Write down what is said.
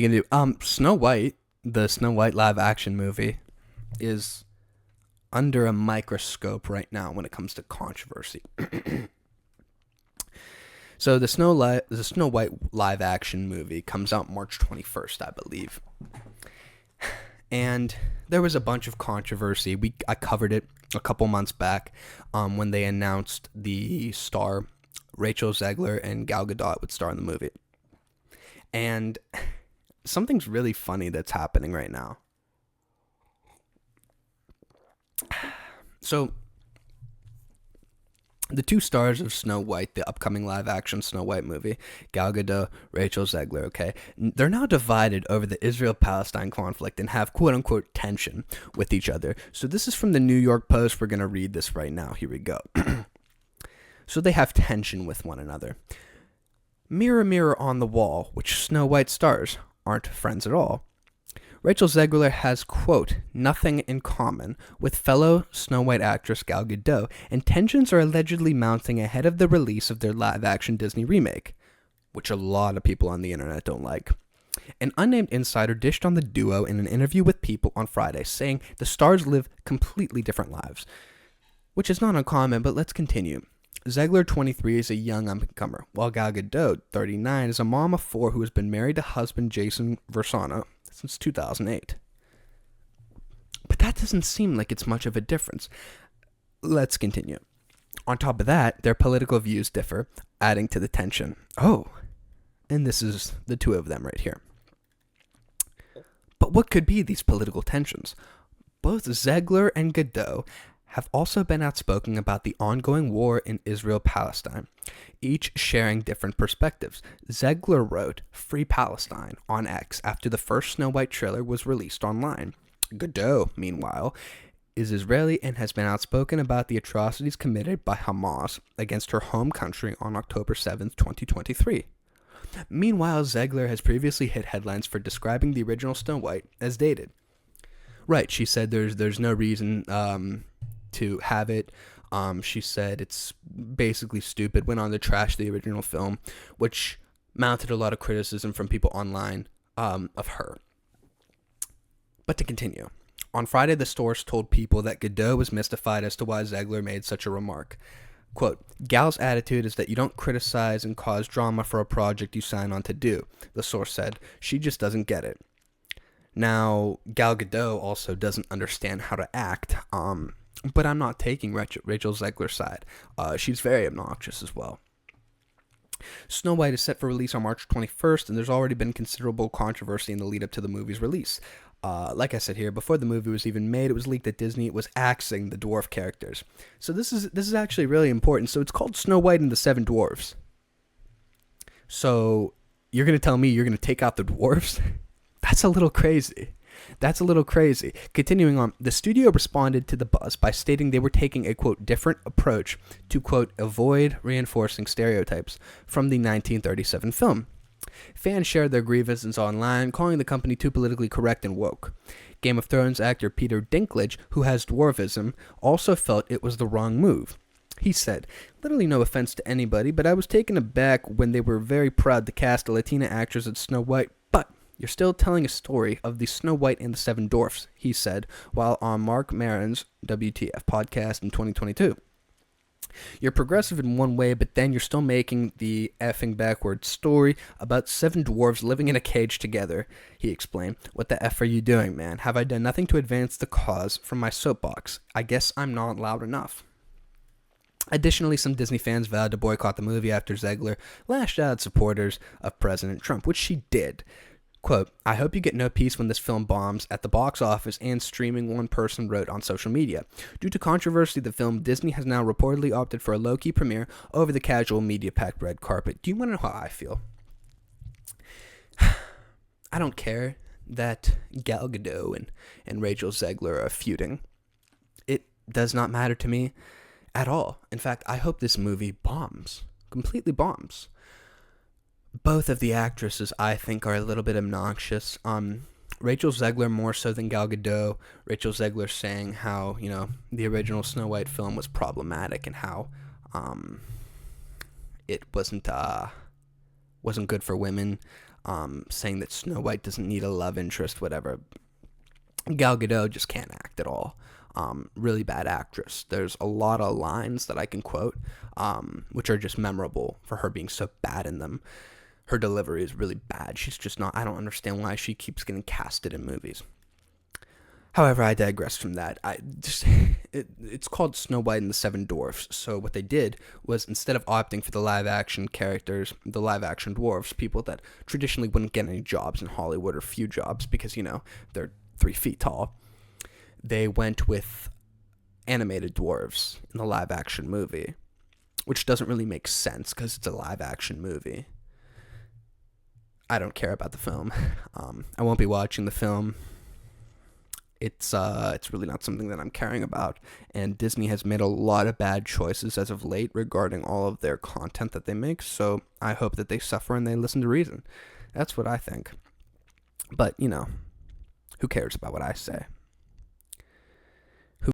You can do Snow White, the Snow White live action movie, is under a microscope right now when it comes to controversy. So the Snow White live action movie comes out March 21st, I believe. And there was a bunch of controversy. I covered it a couple months back when they announced the star Rachel Zegler and Gal Gadot would star in the movie. And something's really funny that's happening right now. So the two stars of Snow White, the upcoming live-action Snow White movie, Gal Gadot, Rachel Zegler, okay, they're now divided over the Israel-Palestine conflict and have quote-unquote tension with each other. So this is from the New York Post. We're going to read this right now. Here we go. So they have tension with one another. Mirror, mirror on the wall, which Snow White stars aren't friends at all. Rachel Zegler has, quote, nothing in common with fellow Snow White actress Gal Gadot, and tensions are allegedly mounting ahead of the release of their live-action Disney remake, which a lot of people on the internet don't like. An unnamed insider dished on the duo in an interview with People on Friday, saying the stars live completely different lives, which is not uncommon, but let's continue. Zegler, 23, is a young up-and-comer, while Gal Gadot, 39, is a mom of 4 who has been married to husband Jason Versano since 2008. But that doesn't seem like it's much of a difference. Let's continue. On top of that, their political views differ, adding to the tension. Oh, and this is the two of them right here. But what could be these political tensions? Both Zegler and Gadot have also been outspoken about the ongoing war in Israel-Palestine, each sharing different perspectives. Zegler wrote, "Free Palestine," on X after the first Snow White trailer was released online. Gadot, meanwhile, is Israeli and has been outspoken about the atrocities committed by Hamas against her home country on October 7th, 2023. Meanwhile, Zegler has previously hit headlines for describing the original Snow White as dated. Right, she said there's no reason to have it. She said it's basically stupid, went on to trash the original film, which mounted a lot of criticism from people online of her. But to continue, on Friday, the source told People that Gadot was mystified as to why Zegler made such a remark. Quote, Gal's attitude is that you don't criticize and cause drama for a project you sign on to do, the source said. She just doesn't get it. Now, Gal Gadot also doesn't understand how to act, but I'm not taking Rachel Zegler's side. She's very obnoxious as well. Snow White is set for release on March 21st, and there's already been considerable controversy in the lead up to the movie's release. Like I said here, before the movie was even made, it was leaked that Disney was axing the dwarf characters. So this is actually really important. So it's called Snow White and the Seven Dwarfs. So you're going to tell me you're going to take out the dwarfs? That's a little crazy. Continuing on, the studio responded to the buzz by stating they were taking a, quote, different approach to, quote, avoid reinforcing stereotypes from the 1937 film. Fans shared their grievances online, calling the company too politically correct and woke. Game of Thrones actor Peter Dinklage, who has dwarfism, also felt it was the wrong move. He said, literally no offense to anybody, but I was taken aback when they were very proud to cast a Latina actress as Snow White, but you're still telling a story of the Snow White and the Seven Dwarfs, he said, while on Mark Maron's WTF podcast in 2022. You're progressive in one way, but then you're still making the effing backwards story about 7 dwarves living in a cage together, he explained. What the F are you doing, man? Have I done nothing to advance the cause from my soapbox? I guess I'm not loud enough. Additionally, some Disney fans vowed to boycott the movie after Zegler lashed out at supporters of President Trump, which she did. Quote, I hope you get no peace when this film bombs at the box office and streaming, one person wrote on social media. Due to controversy of the film, Disney has now reportedly opted for a low-key premiere over the casual media-packed red carpet. Do you want to know how I feel? I don't care that Gal Gadot and Rachel Zegler are feuding. It does not matter to me at all. In fact, I hope this movie bombs. Completely bombs. Both of the actresses, I think, are a little bit obnoxious. Rachel Zegler more so than Gal Gadot. Rachel Zegler saying how, the original Snow White film was problematic and how it wasn't good for women. saying that Snow White doesn't need a love interest, whatever. Gal Gadot just can't act at all. Really bad actress. There's a lot of lines that I can quote, which are just memorable for her being so bad in them. Her delivery is really bad. She's just not, I don't understand why she keeps getting casted in movies. However, I digress from that. It's called Snow White and the Seven Dwarfs. So what they did was, instead of opting for the live action characters, the live action dwarfs, people that traditionally wouldn't get any jobs in Hollywood, or few jobs because, they're 3 feet tall, they went with animated dwarves in the live action movie, which doesn't really make sense because it's a live action movie. I don't care about the film. I won't be watching the film. It's really not something that I'm caring about, and Disney has made a lot of bad choices as of late regarding all of their content that they make, so I hope that they suffer and they listen to reason. That's what I think. But, who cares about what I say?